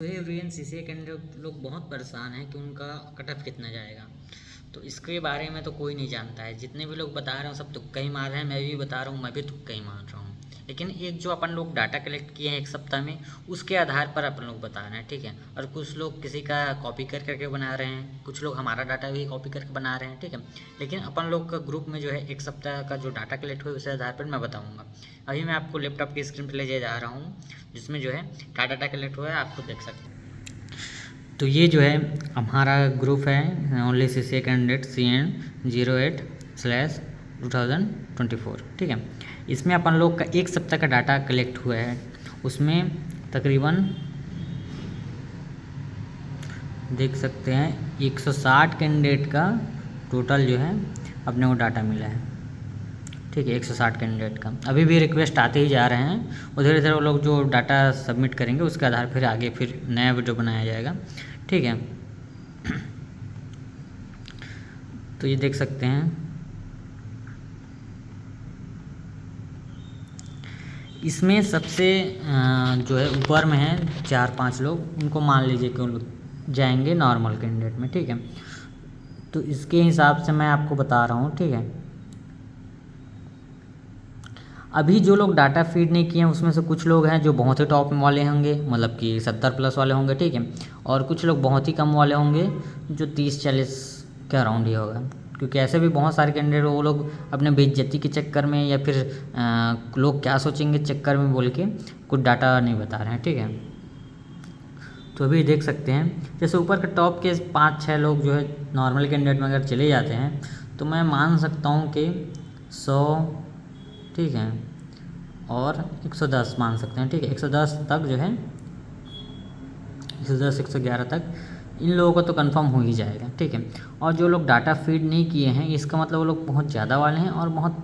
तो ये we C C a candidate लोग बहुत परेशान हैं कि उनका कट ऑफ कितना जाएगा। तो इसके बारे में तो कोई नहीं जानता है। जितने भी लोग बता रहे हैं सब तुक्का ही मार रहे हैं। मैं भी बता रहा हूँ, मैं भी तुक्का ही मार रहा हूँ। लेकिन एक जो अपन लोग डाटा कलेक्ट किए हैं एक सप्ताह में, उसके आधार पर अपन लोग बता रहे हैं, ठीक है। और कुछ लोग किसी का कॉपी कर करके बना रहे हैं, कुछ लोग हमारा डाटा भी कॉपी करके बना रहे हैं, ठीक है। लेकिन अपन लोग का ग्रुप में जो है एक सप्ताह का जो डाटा कलेक्ट हुआ उस आधार पर मैं बताऊँगा। अभी मैं आपको लैपटॉप की स्क्रीन पर ले जा रहा हूँ, जिसमें जो है क्या डाटा कलेक्ट हुआ है आपको देख सकते हैं। तो ये जो है हमारा ग्रुप है only C C a candidate CN08/2024, ठीक है। इसमें अपन लोग का एक सप्ताह का डाटा कलेक्ट हुआ है। उसमें तकरीबन देख सकते हैं 160 कैंडिडेट का टोटल जो है अपने को डाटा मिला है, ठीक है। 160 कैंडिडेट का अभी भी रिक्वेस्ट आते ही जा रहे हैं। और धीरे धीरे वो लोग जो डाटा सबमिट करेंगे उसके आधार फिर आगे फिर नया वीडियो बनाया जाएगा, ठीक है। तो ये देख सकते हैं इसमें सबसे जो है ऊपर में है 4-5 लोग, उनको मान लीजिए कि उन जाएंगे नॉर्मल कैंडिडेट में, ठीक है। तो इसके हिसाब से मैं आपको बता रहा हूँ, ठीक है। अभी जो लोग डाटा फीड नहीं किए हैं उसमें से कुछ लोग हैं जो बहुत ही टॉप वाले होंगे, मतलब कि 70+ वाले होंगे, ठीक है। और कुछ लोग बहुत ही कम वाले होंगे जो 30-40 के अराउंड ही होगा। क्योंकि ऐसे भी बहुत सारे कैंडिडेट वो लोग अपने बेइज्जती के चक्कर में या फिर लोग क्या सोचेंगे चक्कर में बोल के कुछ डाटा नहीं बता रहे हैं, ठीक है। तो अभी देख सकते हैं जैसे ऊपर के टॉप के 5-6 लोग जो है नॉर्मल कैंडिडेट में अगर चले जाते हैं तो मैं मान सकता हूँ कि 100, ठीक है, और 110 मान सकते हैं, ठीक है। 110 तक जो है 110-111 तक इन लोगों को तो कंफर्म हो ही जाएगा, ठीक है। और जो लोग डाटा फीड नहीं किए हैं इसका मतलब वो लोग बहुत ज़्यादा वाले हैं और बहुत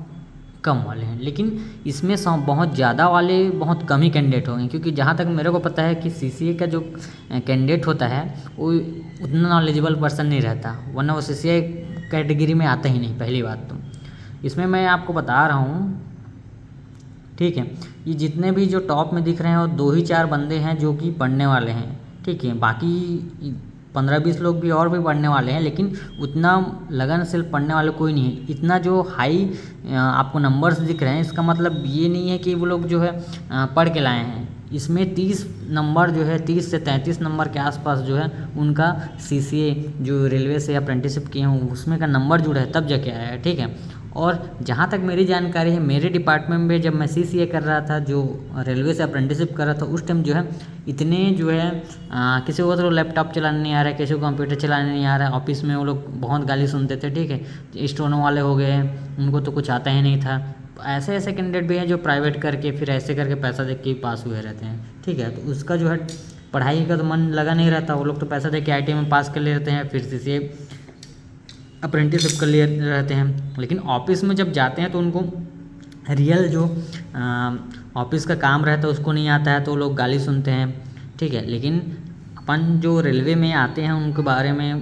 कम वाले हैं। लेकिन इसमें बहुत ज़्यादा वाले बहुत कम ही कैंडिडेट होंगे, क्योंकि जहाँ तक मेरे को पता है कि CCA का जो कैंडिडेट होता है वो उतना नॉलेजेबल पर्सन नहीं रहता, वरना वो CCA कैटेगरी में आता ही नहीं। पहली बात तो इसमें मैं आपको बता रहा हूँ, ठीक है। ये जितने भी जो टॉप में दिख रहे हैं वो 2 ही 4 बंदे हैं जो कि पढ़ने वाले हैं, ठीक है। बाकी 15-20 लोग भी और भी पढ़ने वाले हैं, लेकिन उतना लगन से पढ़ने वाले कोई नहीं है। इतना जो हाई आपको नंबर्स दिख रहे हैं इसका मतलब ये नहीं है कि वो लोग जो है पढ़ के लाए हैं। इसमें 30 नंबर जो है 30 से 33 नंबर के आसपास जो है उनका CCA जो रेलवे से अप्रेंटिसशिप किए हैं उसमें का नंबर जुड़ा है तब जाके आया है, ठीक है। और जहाँ तक मेरी जानकारी है मेरे डिपार्टमेंट में जब मैं CCA कर रहा था, जो रेलवे से अप्रेंटिसशिप कर रहा था, उस टाइम जो है इतने जो है किसी को तो लैपटॉप चलाने नहीं आ रहा है, किसी को कंप्यूटर चलाने नहीं आ रहा है। ऑफिस में वो लोग बहुत गाली सुनते थे, ठीक है। स्टोनो वाले हो गए, उनको तो कुछ आता ही नहीं था। ऐसे ऐसे कैंडिडेट भी हैं जो प्राइवेट करके फिर ऐसे करके पैसा दे के पास हुए रहते हैं, ठीक है। तो उसका जो है पढ़ाई का तो मन लगा नहीं रहता, वो लोग तो पैसा दे के IIT में पास कर ले रहते हैं, फिर CCA अप्रेंटिसशिप कर लिए रहते हैं। लेकिन ऑफिस में जब जाते हैं तो उनको रियल जो ऑफिस का काम रहता है उसको नहीं आता है, तो वो लोग गाली सुनते हैं, ठीक है। लेकिन अपन जो रेलवे में आते हैं उनके बारे में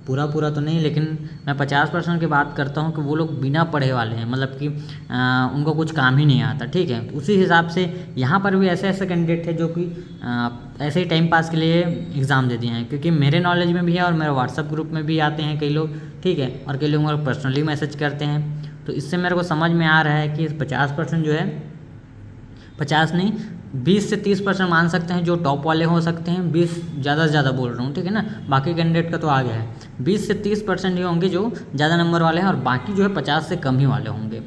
पूरा तो नहीं, लेकिन मैं 50% की बात करता हूँ कि वो लोग बिना पढ़े वाले हैं, मतलब कि उनको कुछ काम ही नहीं आता, ठीक है। उसी हिसाब से यहाँ पर भी ऐसे ऐसे कैंडिडेट थे जो कि ऐसे ही टाइम पास के लिए एग्ज़ाम दे दिए हैं। क्योंकि मेरे नॉलेज में भी है और मेरे व्हाट्सअप ग्रुप में भी आते हैं कई लोग, ठीक है। और कई लोग मेरे पर्सनली मैसेज करते हैं। तो इससे मेरे को समझ में आ रहा है कि 50% जो है, 50 नहीं 20 से 30% मान सकते हैं जो टॉप वाले हो सकते हैं। 20 ज़्यादा से ज़्यादा बोल रहा हूँ, ठीक है ना। बाकी कैंडिडेट का तो आ गया है। 20 से 30% ही होंगे जो ज़्यादा नंबर वाले हैं और बाकी जो है 50 से कम ही वाले होंगे।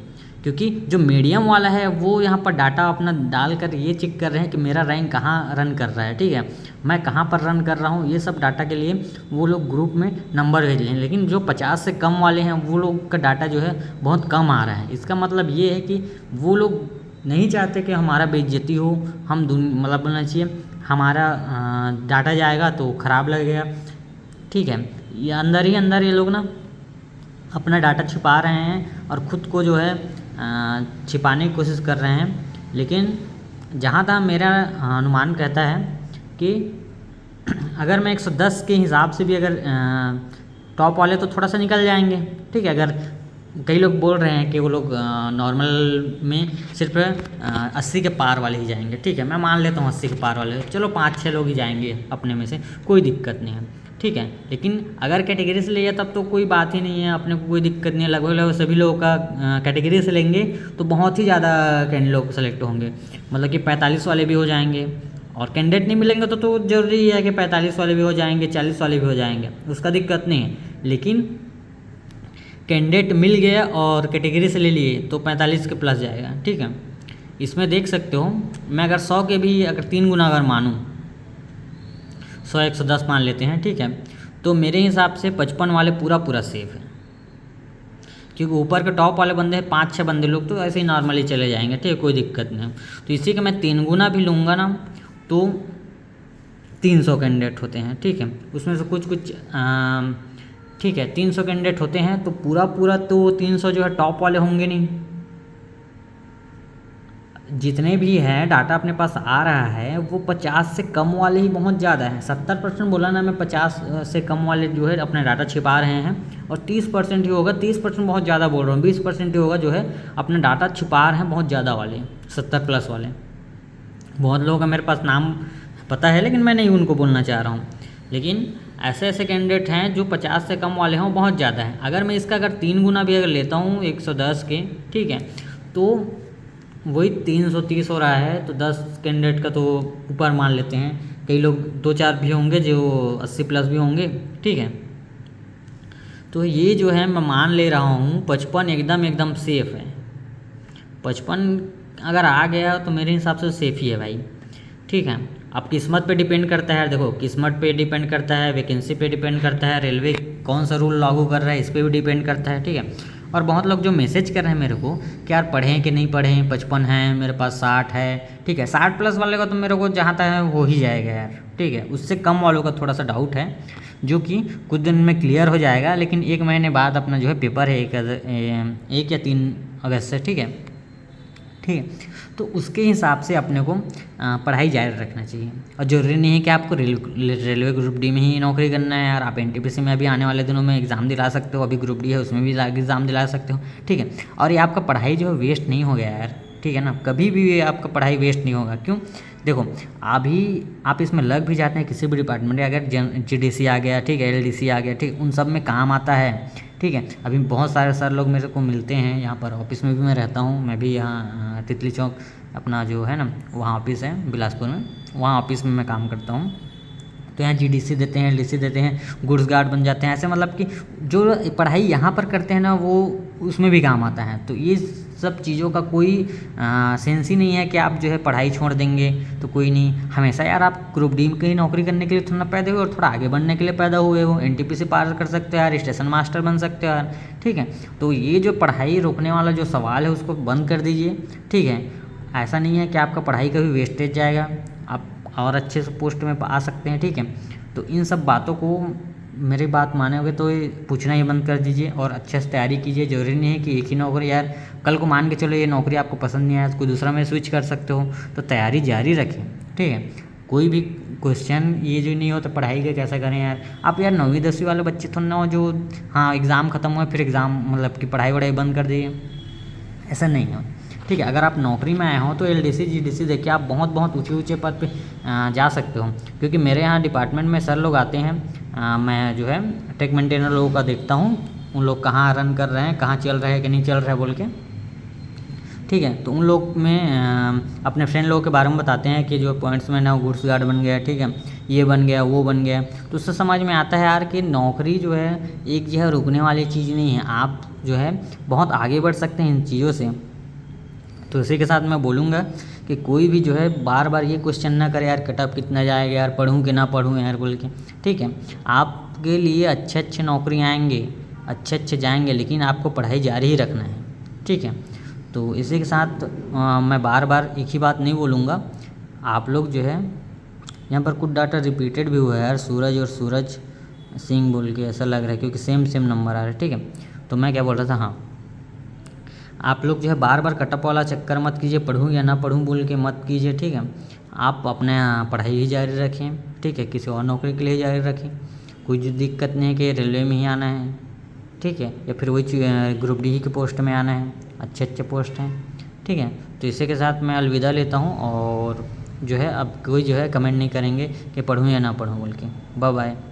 क्योंकि जो मीडियम वाला है वो यहाँ पर डाटा अपना डाल कर ये चेक कर रहे हैं कि मेरा रैंक कहाँ रन कर रहा है, ठीक है, मैं कहाँ पर रन कर रहा हूँ। ये सब डाटा के लिए वो लोग ग्रुप में नंबर भेज रहे हैं। लेकिन जो 50 से कम वाले हैं वो लोग का डाटा जो है बहुत कम आ रहा है। इसका मतलब ये है कि वो लोग नहीं चाहते कि हमारा बेइज्जती हो, हम मतलब बोलना चाहिए हमारा डाटा जाएगा तो ख़राब लगेगा, ठीक है। ये अंदर ही अंदर ये लोग ना अपना डाटा छुपा रहे हैं और ख़ुद को जो है छिपाने की कोशिश कर रहे हैं। लेकिन जहाँ तक मेरा अनुमान कहता है कि अगर मैं 110 के हिसाब से भी अगर टॉप वाले तो थोड़ा सा निकल जाएंगे, ठीक है। अगर कई लोग बोल रहे हैं कि वो लोग नॉर्मल में सिर्फ 80 के पार वाले ही जाएंगे। ठीक है, मैं मान लेता हूँ 80 के पार वाले, चलो 5-6 लोग ही जाएंगे अपने में से, कोई दिक्कत नहीं है। ठीक है, लेकिन अगर कैटेगरी से लिए तब तो कोई बात ही नहीं है, अपने को कोई दिक्कत नहीं है। लगभग सभी लोगों का कैटेगरी से लेंगे तो बहुत ही ज़्यादा कैंडिडेट लोग सेलेक्ट होंगे, मतलब कि 45 वाले भी हो जाएंगे। और कैंडिडेट नहीं मिलेंगे तो ज़रूरी है कि 45 वाले भी हो जाएंगे, 40 वाले भी हो जाएंगे, उसका दिक्कत नहीं है। लेकिन कैंडिडेट मिल गया और कैटेगरी से ले लिए तो 45 के प्लस जाएगा। ठीक है, इसमें देख सकते हो, मैं अगर 100 के भी अगर 3 गुना अगर मानूँ, 100 110 मान लेते हैं। ठीक है, तो मेरे हिसाब से 55 वाले पूरा सेफ है, क्योंकि ऊपर के टॉप वाले बंदे हैं 5-6 बंदे लोग तो ऐसे ही नॉर्मली चले जाएंगे। ठीक है, कोई दिक्कत नहीं। तो इसी का मैं 3 गुना भी लूँगा ना तो 300 कैंडिडेट होते हैं। ठीक है, उसमें से कुछ ठीक है 300 कैंडिडेट होते हैं, तो पूरा तो 300 जो है टॉप वाले होंगे नहीं। जितने भी हैं डाटा अपने पास आ रहा है वो 50 से कम वाले ही बहुत ज़्यादा हैं। 70% बोला ना मैं, 50 से कम वाले जो है अपने डाटा छिपा रहे हैं, और 30% ही होगा, 30% बहुत ज़्यादा बोल रहा हूँ, 20% ही होगा जो है अपना डाटा छिपा रहे हैं बहुत ज़्यादा वाले, 70+ वाले। बहुत लोगों का मेरे पास नाम पता है लेकिन मैं नहीं उनको बोलना चाह रहा हूँ। लेकिन ऐसे कैंडिडेट हैं जो 50 से कम वाले हैं, बहुत ज़्यादा हैं। अगर मैं इसका अगर 3 गुना भी अगर लेता हूँ 110 के, ठीक है, तो वही 330 हो रहा है। तो 10 कैंडिडेट का तो ऊपर मान लेते हैं, कई लोग 2-4 भी होंगे जो 80+ भी होंगे। ठीक है, तो ये जो है मैं मान ले रहा हूँ 55 एकदम सेफ़ है। 55 अगर आ गया तो मेरे हिसाब से सेफ़ ही है भाई। ठीक है, अब किस्मत पे डिपेंड करता है। देखो, किस्मत पे डिपेंड करता है, वैकेंसी पे डिपेंड करता है, रेलवे कौन सा रूल लागू कर रहा है इस पे भी डिपेंड करता है। ठीक है, और बहुत लोग जो मैसेज कर रहे हैं मेरे को कि यार पढ़ें कि नहीं पढ़ें, 55 है मेरे पास, 60 है। ठीक है, 60+ वाले का तो मेरे को जहाँ तक है हो ही जाएगा यार। ठीक है, उससे कम वालों का थोड़ा सा डाउट है, जो कि कुछ दिन में क्लियर हो जाएगा। लेकिन 1 महीने बाद अपना जो है पेपर है 1 या 3 अगस्त से। ठीक है, तो उसके हिसाब से अपने को पढ़ाई जारी रखना चाहिए। और ज़रूरी नहीं है कि आपको रेलवे ग्रुप डी में ही नौकरी करना है यार, आप एनटीपीसी में अभी आने वाले दिनों में एग्ज़ाम दिला सकते हो, अभी ग्रुप डी है उसमें भी एग्ज़ाम दिला सकते हो। ठीक है, और ये आपका पढ़ाई जो है वेस्ट नहीं हो गया यार। ठीक है ना, कभी भी आपका पढ़ाई वेस्ट नहीं होगा। क्यों? देखो, अभी आप इसमें लग भी जाते हैं किसी भी डिपार्टमेंट में, अगर जीडीसी आ गया, ठीक है, एलडीसी आ गया, ठीक, उन सब में काम आता है। ठीक है, अभी बहुत सारे सर लोग मेरे को मिलते हैं यहाँ पर, ऑफिस में भी मैं रहता हूँ, मैं भी यहाँ तितली चौक अपना जो है ना वहाँ ऑफिस है बिलासपुर में, वहाँ ऑफिस में मैं काम करता हूँ। तो यहाँ जीडीसी देते हैं, एलडीसी देते हैं, गुड्स गार्ड बन जाते हैं। ऐसे मतलब कि जो पढ़ाई यहाँ पर करते हैं ना वो उसमें भी काम आता है। तो ये सब चीज़ों का कोई सेंस ही नहीं है कि आप जो है पढ़ाई छोड़ देंगे तो कोई नहीं। हमेशा यार आप ग्रुप डी की नौकरी करने के लिए थोड़ा पैदा हुए और थोड़ा आगे बढ़ने के लिए पैदा हुए हो, एनटीपीसी पार कर सकते हो यार, स्टेशन मास्टर बन सकते हो यार। ठीक है, तो ये जो पढ़ाई रोकने वाला जो सवाल है उसको बंद कर दीजिए। ठीक है, ऐसा नहीं है कि आपका पढ़ाई का भी वेस्टेज जाएगा, आप और अच्छे से पोस्ट में आ सकते हैं। ठीक है, तो इन सब बातों को मेरी बात मानोगे तो पूछना ही बंद कर दीजिए और अच्छे से तैयारी कीजिए। ज़रूरी नहीं है कि एक ही नौकरी, यार कल को मान के चलो ये नौकरी आपको पसंद नहीं आया तो कोई दूसरा में स्विच कर सकते हो, तो तैयारी जारी रखें। ठीक है, कोई भी क्वेश्चन ये जो नहीं हो तो पढ़ाई का कैसा करें यार। आप यार 9वीं 10वीं वाले बच्चे थोड़ा ना हो जो हाँ एग्ज़ाम ख़त्म हुए फिर एग्ज़ाम मतलब कि पढ़ाई वढ़ाई बंद कर दिए, ऐसा नहीं हो। ठीक है, अगर आप नौकरी में आए हो तो एलडीसी जीडीसी देखिए आप बहुत ऊँचे पद पे जा सकते हो। क्योंकि मेरे यहाँ डिपार्टमेंट में सर लोग आते हैं, मैं जो है टेक मेंटेनर लोगों का देखता हूँ, उन लोग कहाँ रन कर रहे हैं, कहाँ चल रहे हैं कि नहीं चल रहा है बोल के। ठीक है, तो उन लोग में अपने फ्रेंड लोगों के बारे में बताते हैं कि जो पॉइंट्समैन है वो गुड्स गार्ड बन गया, ठीक है, ये बन गया वो बन गया। तो उससे समझ में आता है यार कि नौकरी जो है एक जो है रुकने वाली चीज़ नहीं है, आप जो है बहुत आगे बढ़ सकते हैं इन चीज़ों से। तो इसी के साथ मैं बोलूँगा कि कोई भी जो है बार बार ये क्वेश्चन ना करे यार कटअप कितना जाएगा, यार पढ़ूँ कि ना पढ़ूँ यार बोल के। ठीक है, आपके लिए अच्छे नौकरी आएंगे, अच्छे जाएंगे, लेकिन आपको पढ़ाई जारी ही रखना है। ठीक है, तो इसी के साथ मैं बार बार एक ही बात नहीं बोलूँगा। आप लोग जो है यहाँ पर कुछ डाटा रिपीटेड भी हुआ है यार, सूरज और सूरज सिंह बोल के ऐसा लग रहा है, क्योंकि सेम नंबर आ रहा है। ठीक है, तो मैं क्या बोल रहा था, हाँ आप लोग जो है बार बार कटअप वाला चक्कर मत कीजिए, पढ़ूँ या ना पढ़ूँ बोल के मत कीजिए। ठीक है, आप अपने पढ़ाई ही जारी रखें। ठीक है, किसी और नौकरी के लिए जारी रखें, कोई दिक्कत नहीं है कि रेलवे में ही आना है। ठीक है, या फिर वही ग्रुप डी की पोस्ट में आना है, अच्छे अच्छे पोस्ट हैं, ठीक है। तो इसी के साथ मैं अलविदा लेता हूँ, और जो है अब कोई जो है कमेंट नहीं करेंगे कि पढ़ूँ या ना पढ़ूँ बोल के। Bye bye.